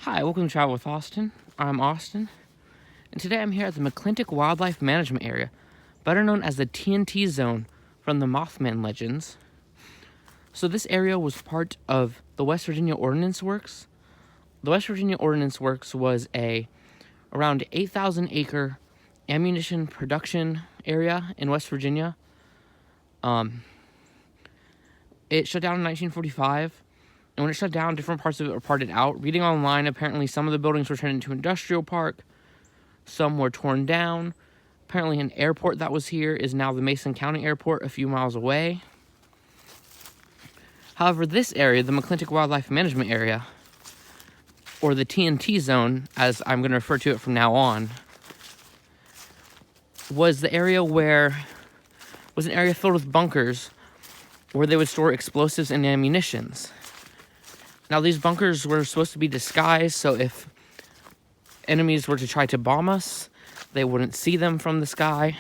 Hi, welcome to Travel with Austin. I'm Austin, and today I'm here at the McClintic Wildlife Management Area, better known as the TNT Zone from the Mothman legends. So this area was part of the West Virginia Ordnance Works. The West Virginia Ordnance Works was a around 8,000 acre ammunition production area in West Virginia. It shut down in 1945. And when it shut down, different parts of it were parted out. Reading online, apparently some of the buildings were turned into industrial park. Some were torn down. Apparently an airport that was here is now the Mason County Airport a few miles away. However, this area, the McClintic Wildlife Management Area, or the TNT Zone, as I'm going to refer to it from now on, was an area filled with bunkers where they would store explosives and ammunitions. Now, these bunkers were supposed to be disguised, so if enemies were to try to bomb us, they wouldn't see them from the sky.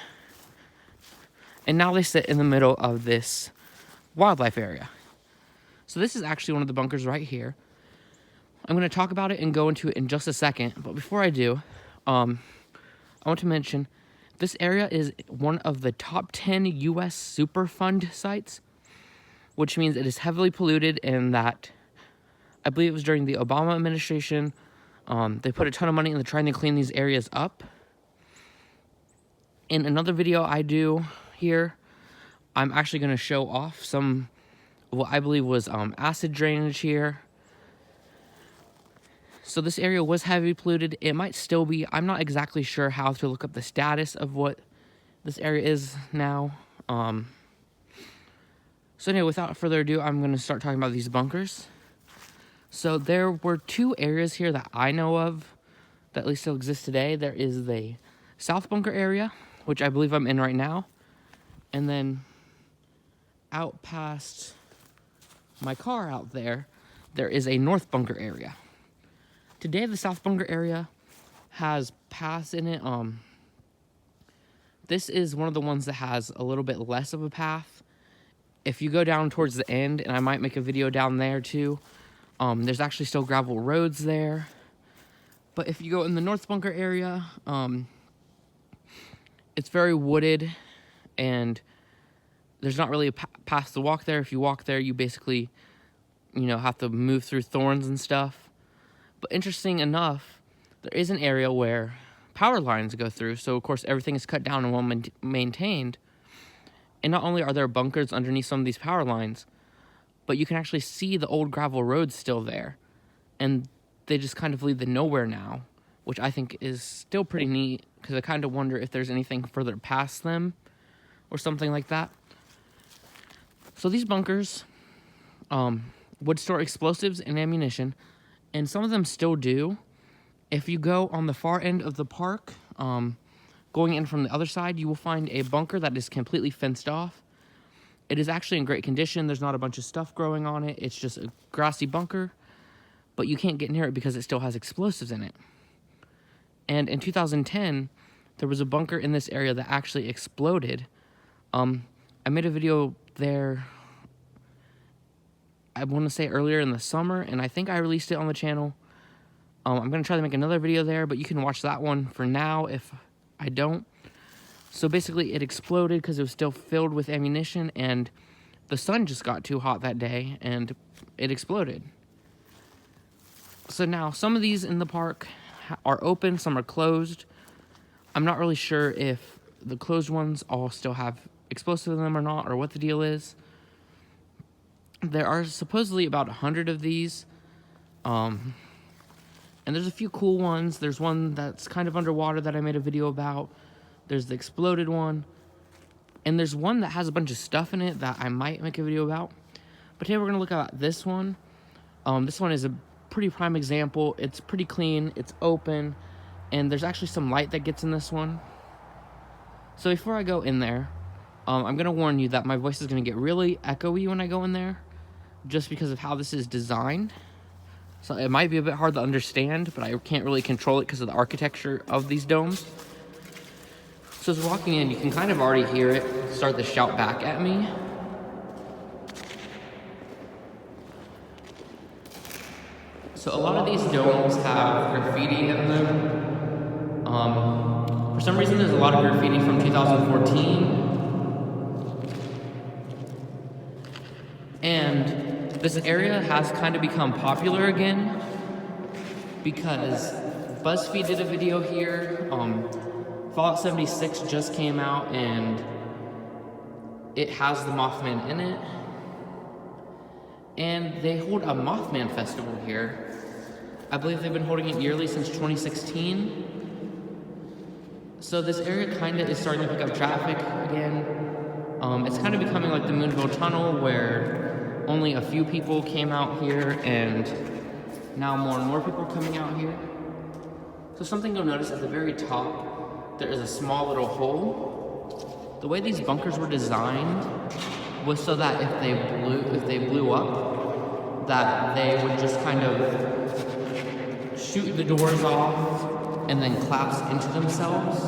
And now they sit in the middle of this wildlife area. So this is actually one of the bunkers right here. I'm going to talk about it and go into it in just a second. But before I do, I want to mention this area is one of the top 10 U.S. Superfund sites, which means it is heavily polluted and that I believe it was during the Obama administration. They put a ton of money into trying to clean these areas up. In another video I do here, I'm actually going to show off some of what I believe was acid drainage here. So this area was heavily polluted. It might still be. I'm not exactly sure how to look up the status of what this area is now. So anyway, without further ado, I'm going to start talking about these bunkers. So there were two areas here that I know of that at least still exist today. There is the South Bunker area, which I believe I'm in right now. And then out past my car out there, there is a North Bunker area. Today, the South Bunker area has paths in it. This is one of the ones that has a little bit less of a path. If you go down towards the end, and I might make a video down there too, there's actually still gravel roads there. But if you go in the North Bunker area, it's very wooded, and there's not really a path to walk there. If you walk there, you basically, have to move through thorns and stuff. But interesting enough, there is an area where power lines go through. So, of course, everything is cut down and well maintained. And not only are there bunkers underneath some of these power lines, but you can actually see the old gravel roads still there. And they just kind of lead to nowhere now, which I think is still pretty neat, because I kind of wonder if there's anything further past them or something like that. So these bunkers would store explosives and ammunition, and some of them still do. If you go on the far end of the park, going in from the other side, you will find a bunker that is completely fenced off. It is actually in great condition. There's not a bunch of stuff growing on it. It's just a grassy bunker, but you can't get near it because it still has explosives in it. And in 2010, there was a bunker in this area that actually exploded. I made a video there, I want to say earlier in the summer, and I think I released it on the channel. I'm going to try to make another video there, but you can watch that one for now if I don't. So basically, it exploded because it was still filled with ammunition, and the sun just got too hot that day, and it exploded. So now, some of these in the park are open, some are closed. I'm not really sure if the closed ones all still have explosives in them or not, or what the deal is. There are supposedly about 100 of these, and there's a few cool ones. There's one that's kind of underwater that I made a video about. There's the exploded one, and there's one that has a bunch of stuff in it that I might make a video about. But today we're going to look at this one. This one is a pretty prime example. It's pretty clean, it's open, and there's actually some light that gets in this one. So before I go in there, I'm going to warn you that my voice is going to get really echoey when I go in there, just because of how this is designed. So it might be a bit hard to understand, but I can't really control it because of the architecture of these domes. So as walking in, you can kind of already hear it start to shout back at me. So a lot of these domes have graffiti in them. For some reason, there's a lot of graffiti from 2014. And this area has kind of become popular again because BuzzFeed did a video here. Fallout 76 just came out and it has the Mothman in it. And they hold a Mothman festival here. I believe they've been holding it yearly since 2016. So this area kind of is starting to pick up traffic again. It's kind of becoming like the Moonville Tunnel where only a few people came out here and now more and more people are coming out here. So something you'll notice at the very top, there is a small little hole. The way these bunkers were designed was so that if they blew up, that they would just kind of shoot the doors off and then collapse into themselves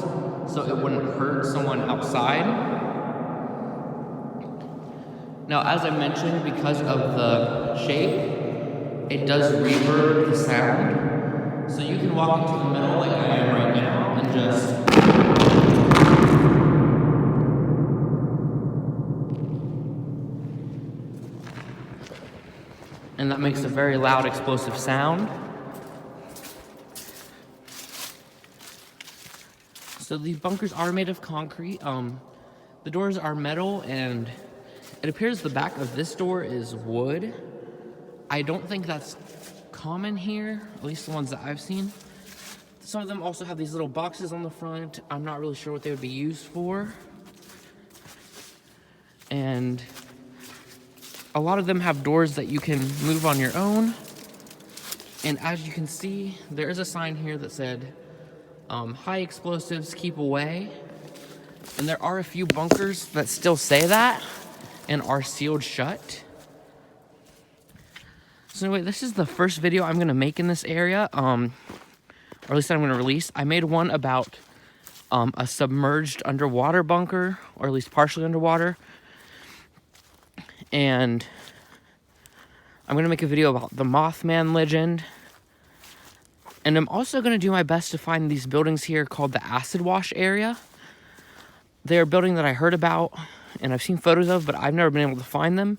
so it wouldn't hurt someone outside. Now, as I mentioned, because of the shape, it does reverb the sound. So you can walk into the middle like I am right now and just and that makes a very loud explosive sound. So these bunkers are made of concrete. The doors are metal, and it appears the back of this door is wood. I don't think that's common here, at least the ones that I've seen. Some of them also have these little boxes on the front. I'm not really sure what they would be used for. And a lot of them have doors that you can move on your own. And as you can see, there is a sign here that said, high explosives, keep away. And there are a few bunkers that still say that and are sealed shut. So anyway, this is the first video I'm gonna make in this area, or at least I'm gonna release. I made one about a submerged underwater bunker, or at least partially underwater. And I'm gonna make a video about the Mothman legend. And I'm also gonna do my best to find these buildings here called the Acid Wash area. They're a building that I heard about and I've seen photos of, but I've never been able to find them.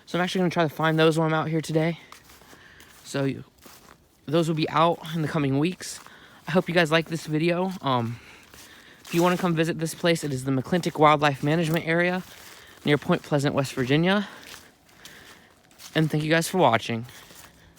So I'm actually gonna try to find those while I'm out here today. So those will be out in the coming weeks. I hope you guys like this video. If you wanna come visit this place, it is the McClintic Wildlife Management Area near Point Pleasant, West Virginia. And thank you guys for watching.